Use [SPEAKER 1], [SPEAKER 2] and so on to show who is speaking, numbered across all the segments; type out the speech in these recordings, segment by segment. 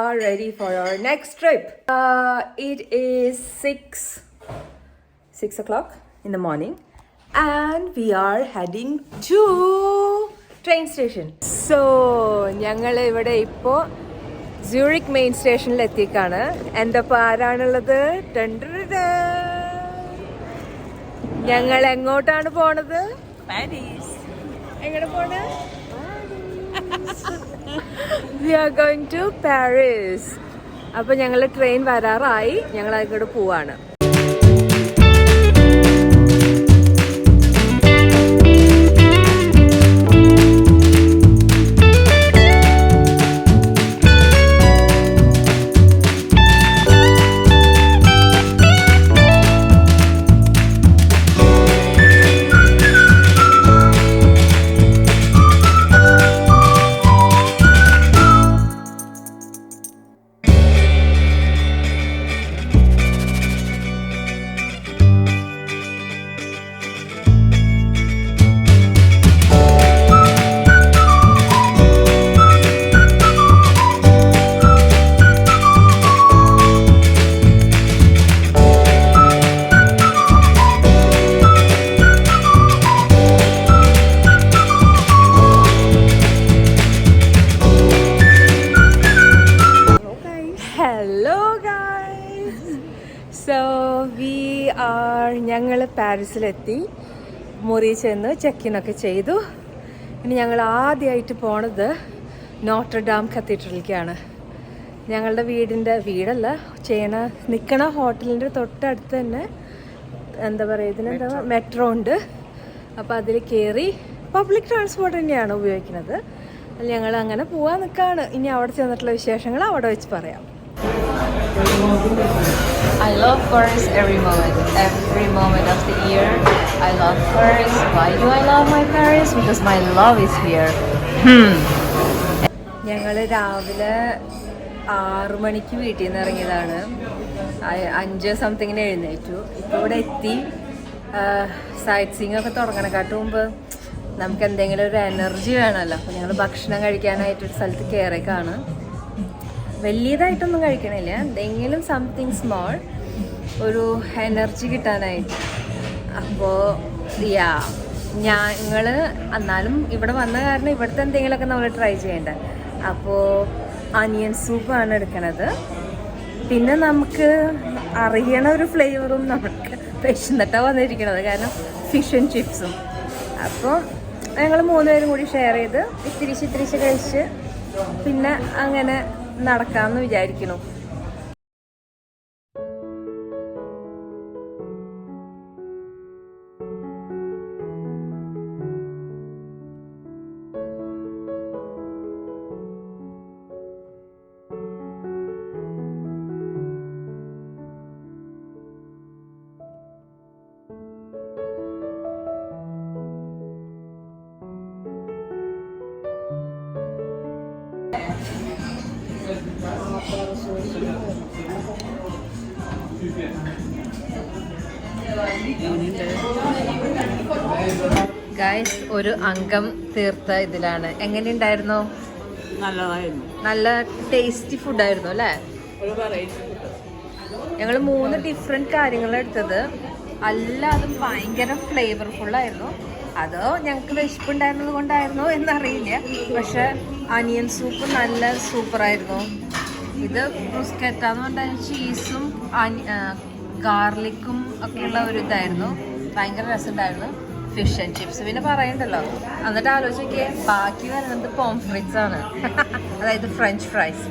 [SPEAKER 1] are ready for our next trip. It is 6 o'clock in the morning and we are heading to train station. So ഞങ്ങൾ ഇവിടെ ഇപ്പോൾ സ്യൂറിക് main സ്റ്റേഷനിൽ എത്തിക്കാണ്. എൻ്റെ ഒപ്പം ആരാണുള്ളത്? ഞങ്ങൾ എങ്ങോട്ടാണ് പോണത്?
[SPEAKER 2] പാരീസ്.
[SPEAKER 1] എങ്ങനെ പോണ്? We are going to Paris. അപ്പോൾ ഞങ്ങൾ ട്രെയിൻ വരാറായി, ഞങ്ങൾ അങ്ങോട്ട് പോവാണ്. ഞങ്ങൾ പാരീസിലെത്തി, മുറി ചെന്ന് ചെക്കിനൊക്കെ ചെയ്തു. ഇനി ഞങ്ങൾ ആദ്യമായിട്ട് പോണത് നോട്ടർഡാം കത്തീഡ്രലിലേക്കാണ്. ഞങ്ങളുടെ നിൽക്കണ ഹോട്ടലിൻ്റെ തൊട്ടടുത്ത് തന്നെ എന്താ പറയുക, ഇതിനെന്താ മെട്രോ ഉണ്ട്. അപ്പോൾ അതിൽ കയറി പബ്ലിക് ട്രാൻസ്പോർട്ട് തന്നെയാണ് ഉപയോഗിക്കുന്നത്. ഞങ്ങൾ അങ്ങനെ പോകാൻ നിൽക്കുകയാണ്. ഇനി അവിടെ ചെന്നിട്ടുള്ള വിശേഷങ്ങൾ അവിടെ വെച്ച് പറയാം.
[SPEAKER 2] I love Paris every moment of the year. I love Paris. Why do I love my Paris? Because my love is here.
[SPEAKER 1] ഞങ്ങൾ രാവിലെ 6 മണിക്ക് വീട്ടിൽ നിന്ന് ഇറങ്ങിയതാണ്. 5 സംതിങ്ങിന് എഴുന്നേറ്റു. ഇപ്പോൾ ഇവിടെ എത്തി. സൈറ്റ് സീയിങ് ഒക്കെ തുടങ്ങണക്കാട്ട് മുമ്പ് നമുക്ക് എന്തെങ്കിലും ഒരു എനർജി വേണമല്ലോ. അപ്പോൾ ഞങ്ങൾ ഭക്ഷണം കഴിക്കാനായിട്ടൊരു സ്ഥലത്ത് കയറിയേക്കാണ്. വലിയതായിട്ടൊന്നും കഴിക്കണില്ല, എന്തെങ്കിലും സംതിങ് സ്മോൾ, ഒരു എനർജി കിട്ടാനായിട്ട്. അപ്പോൾ ഞങ്ങൾ എന്നാലും ഇവിടെ വന്ന കാരണം ഇവിടുത്തെ എന്തെങ്കിലുമൊക്കെ നമ്മൾ ട്രൈ ചെയ്യേണ്ട. അപ്പോൾ അനിയൻ സൂപ്പാണ് എടുക്കണത്. പിന്നെ നമുക്ക് അറിയണ ഒരു ഫ്ലേവറും നമുക്ക് വിശന്നിട്ടാണ് വന്നിരിക്കണത്, കാരണം ഫിഷ് ആൻഡ് ചിപ്സും. അപ്പോൾ ഞങ്ങൾ 3 പേരും കൂടി ഷെയർ ചെയ്ത് ഇത്തിരിച്ച് കഴിച്ച് പിന്നെ അങ്ങനെ നടക്കാമെന്ന് വിചാരിക്കുന്നു. ഗൈസ്, ഒരു അംഗം തീർത്ത ഇതിലാണ്. എങ്ങനെയുണ്ടായിരുന്നു?
[SPEAKER 2] നല്ലതായിരുന്നു.
[SPEAKER 1] നല്ല ടേസ്റ്റി ഫുഡായിരുന്നു അല്ലേ? ഞങ്ങൾ 3 ഡിഫറെൻറ്റ് കാര്യങ്ങളാണ് എടുത്തത്. എല്ലാതും ഭയങ്കര ഫ്ലേവർഫുള്ളായിരുന്നു. അതോ ഞങ്ങൾക്ക് വിശപ്പുണ്ടായിരുന്നത് കൊണ്ടായിരുന്നോ എന്നറിയില്ല. പക്ഷെ അനിയൻ സൂപ്പ് നല്ല സൂപ്പറായിരുന്നു. ഇത് ബ്രുസ്കെറ്റ എന്ന് പറഞ്ഞാൽ ചീസും ഗാർലിക്കും ഒക്കെയുള്ള ഒരു ഇതായിരുന്നു. ഭയങ്കര രസമുണ്ടായിരുന്നു. ഫിഷ് ആൻഡ് ചിപ്സ് പിന്നെ പറയണ്ടല്ലോ. എന്നിട്ട് ആലോചിക്കേ, ബാക്കി വരുന്നത് പോംഫ്രിറ്റ്സ് ആണ്, അതായത് ഫ്രഞ്ച് ഫ്രൈസ്.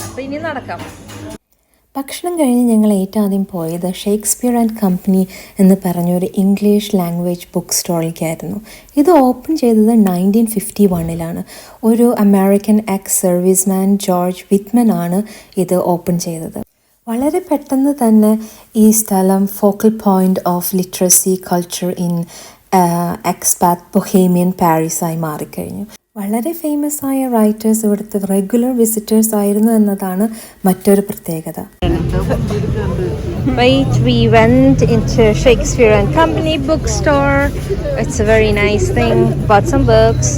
[SPEAKER 1] അപ്പം ഇനി നടക്കാം.
[SPEAKER 3] ഭക്ഷണം കഴിഞ്ഞ് ഞങ്ങൾ ഏറ്റവും ആദ്യം പോയത് ഷേക്സ്പിയർ ആൻഡ് കമ്പനി എന്ന് പറഞ്ഞൊരു ഇംഗ്ലീഷ് ലാംഗ്വേജ് ബുക്ക് സ്റ്റോളിലേക്കായിരുന്നു. ഇത് ഓപ്പൺ ചെയ്തത് 1951 ഒരു American ex serviceman George Whitman ആണ് ഇത് ഓപ്പൺ ചെയ്തത്. വളരെ പെട്ടെന്ന് തന്നെ ഈ സ്ഥലം focal point of literacy culture in expat bohemian പാരീസായി മാറിക്കഴിഞ്ഞു. വളരെ ഫേമസ് ആയ റൈറ്റേഴ്സ് ഇവിടുത്തെ റെഗുലർ വിസിറ്റേഴ്സ് ആയിരുന്നു എന്നതാണ് മറ്റൊരു പ്രത്യേകത.
[SPEAKER 1] Wait, we went into Shakespeare and Company bookstore. It's a very nice thing. Bought some books.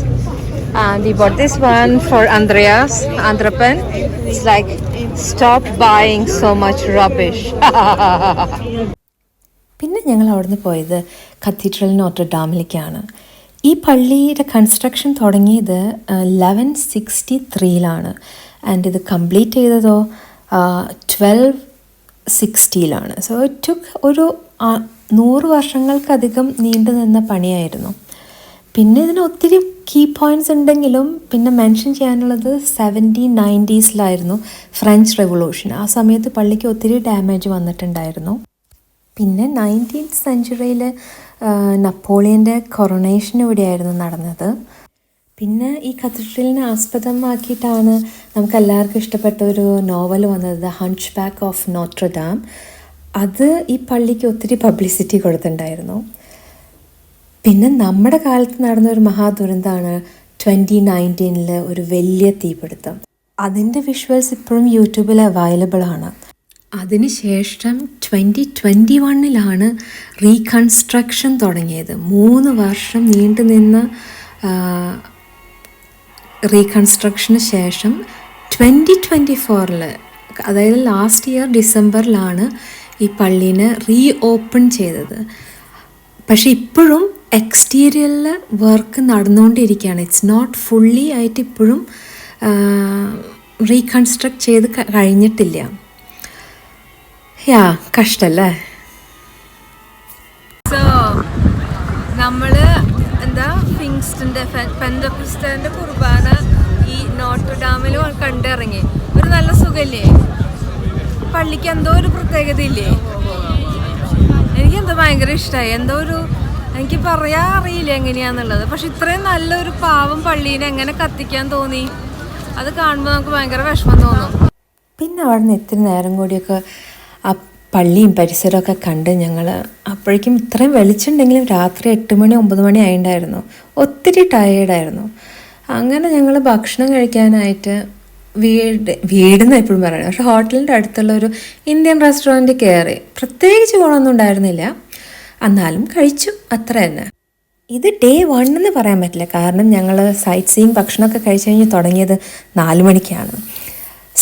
[SPEAKER 2] And we bought this one for Andreas, Andrapan. It's like, stop buying so much rubbish.
[SPEAKER 3] പിന്നെ ഞങ്ങൾ അവിടുന്ന് പോയത് cathedral നോട്ടർഡാമിലേക്കാണ്. ഈ പള്ളിയുടെ construction തുടങ്ങിയത് 1163 and ഇത് complete ചെയ്തതോ 1260 so it took ഒരു 100 വർഷങ്ങൾക്കധികം നീണ്ടു നിന്ന പണിയായിരുന്നു. പിന്നെ ഇതിന് ഒത്തിരി കീ പോയിൻറ്റ്സ് ഉണ്ടെങ്കിലും പിന്നെ മെൻഷൻ ചെയ്യാനുള്ളത് 1790s ഫ്രഞ്ച് റെവല്യൂഷൻ. ആ സമയത്ത് പള്ളിക്ക് ഒത്തിരി ഡാമേജ് വന്നിട്ടുണ്ടായിരുന്നു. പിന്നെ 19th സെഞ്ച്വറിയിൽ നപ്പോളിയൻ്റെ കൊറോണേഷൻ ഇവിടെയായിരുന്നു നടന്നത്. പിന്നെ ഈ കത്തീഡ്രലിനെ ആസ്പദമാക്കിയിട്ടാണ് നമുക്ക് എല്ലാവർക്കും ഇഷ്ടപ്പെട്ട ഒരു നോവൽ വന്നത്, the hunch back of Notre Dame. അത് ഈ പള്ളിക്ക് ഒത്തിരി പബ്ലിസിറ്റി കൊടുത്തിട്ടുണ്ടായിരുന്നു. പിന്നെ നമ്മുടെ കാലത്ത് നടന്ന ഒരു മഹാദുരന്തമാണ് 2019 ഒരു വലിയ തീപിടുത്തം. അതിൻ്റെ വിഷ്വൽസ് ഇപ്പോഴും യൂട്യൂബിൽ അവൈലബിൾ ആണ്. അതിനുശേഷം 2021 റീകൺസ്ട്രക്ഷൻ തുടങ്ങിയത്. 3 വർഷം നീണ്ടു നിന്ന റീകൺസ്ട്രക്ഷന് ശേഷം 2024 അതായത് ലാസ്റ്റ് ഇയർ ഡിസംബറിലാണ് ഈ പള്ളീനെ റീ ഓപ്പൺ ചെയ്തത്. പക്ഷെ ഇപ്പോഴും എക്സ്റ്റീരിയറിൽ വർക്ക് നടന്നുകൊണ്ടിരിക്കുകയാണ്. ഇറ്റ്സ് നോട്ട് ഫുള്ളി ആയിട്ട് ഇപ്പോഴും റീകൺസ്ട്രക്ട് ചെയ്ത് കഴിഞ്ഞിട്ടില്ല. കഷ്ടല്ലേ.
[SPEAKER 1] സോ നമ്മൾ ഫിങ്സ്റ്റൻ്റെ പെന്തക്കോസ്തലിൻ്റെ കുർബാന ഈ നോട്ടർഡാമിൽ കണ്ടിറങ്ങി. ഒരു നല്ല സുഖമില്ലേ? പള്ളിക്ക് എന്തോ ഒരു പ്രത്യേകത ഇല്ലേ? എനിക്കെന്തോ ഭയങ്കര ഇഷ്ടമായി. എനിക്ക് പറയാൻ അറിയില്ല എങ്ങനെയാന്നുള്ളത്. പക്ഷെ ഇത്രയും നല്ലൊരു പാവം പള്ളീനെ എങ്ങനെ കത്തിക്കാൻ തോന്നി? അത് കാണുമ്പോൾ നമുക്ക് ഭയങ്കര വിഷമം തോന്നും.
[SPEAKER 3] പിന്നെ അവിടെ നിന്ന് ഇത്തിരി നേരം കൂടിയൊക്കെ ആ പള്ളിയും പരിസരമൊക്കെ കണ്ട് ഞങ്ങൾ അപ്പോഴേക്കും ഇത്രയും വെളിച്ചുണ്ടെങ്കിലും രാത്രി 8 മണി 9 മണി ആയിട്ടുണ്ടായിരുന്നു. ഒത്തിരി ടയേർഡായിരുന്നു. അങ്ങനെ ഞങ്ങൾ ഭക്ഷണം കഴിക്കാനായിട്ട് വീടെന്ന് എപ്പോഴും പറയണം, പക്ഷെ ഹോട്ടലിൻ്റെ അടുത്തുള്ള ഒരു ഇന്ത്യൻ റെസ്റ്റോറൻറ്റ് കയറി. പ്രത്യേകിച്ച് ഗുണമൊന്നും ഉണ്ടായിരുന്നില്ല, എന്നാലും കഴിച്ചു, അത്ര തന്നെ. ഇത് ഡേ 1 എന്ന് പറയാൻ പറ്റില്ല, കാരണം ഞങ്ങൾ സൈറ്റ് സീയിങ് ഭക്ഷണമൊക്കെ കഴിച്ചു കഴിഞ്ഞ് തുടങ്ങിയത് 4 മണിക്കാണ്.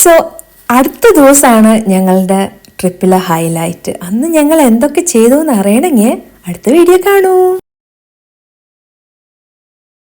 [SPEAKER 3] സോ അടുത്ത ദിവസമാണ് ഞങ്ങളുടെ ട്രിപ്പിലെ ഹൈലൈറ്റ്. അന്ന് ഞങ്ങൾ എന്തൊക്കെ ചെയ്തു എന്ന് അറിയണമെങ്കിൽ അടുത്ത വീഡിയോ കാണൂ.